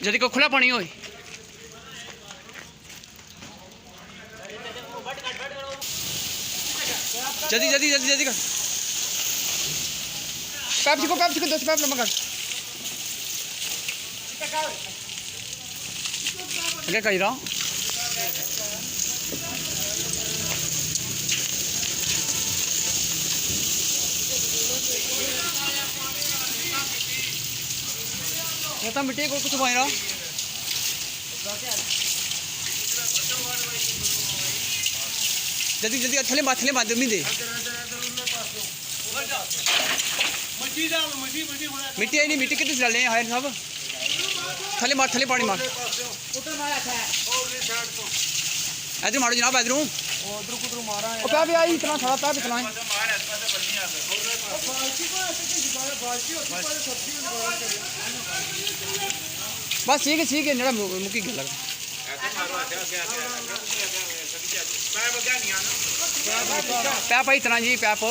जल्दी को खुला पानी हो जल्दी जल्दी जल्दी जल्दी कर पैप छिको 10 पैप लम्बा कर क्या कह रहा हूँ तो मिट्टी को कुछ पाई रहा जल्दी जल्दी थले बात नहीं दे मिट्टी आई नहीं मिट्टी कितने से डाले हायर साहब थले पानी मार इधर मारो जनाब इधर पैप भी आई इतना सारा पैप इतना बस ठीक है जरा मुकी गल पैप आई इतना जी पैप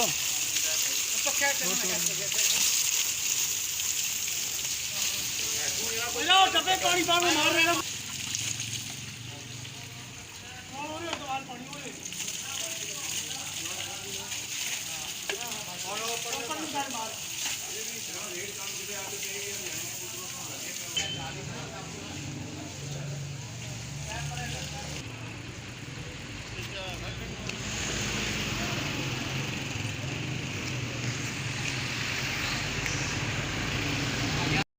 पानी मार रहे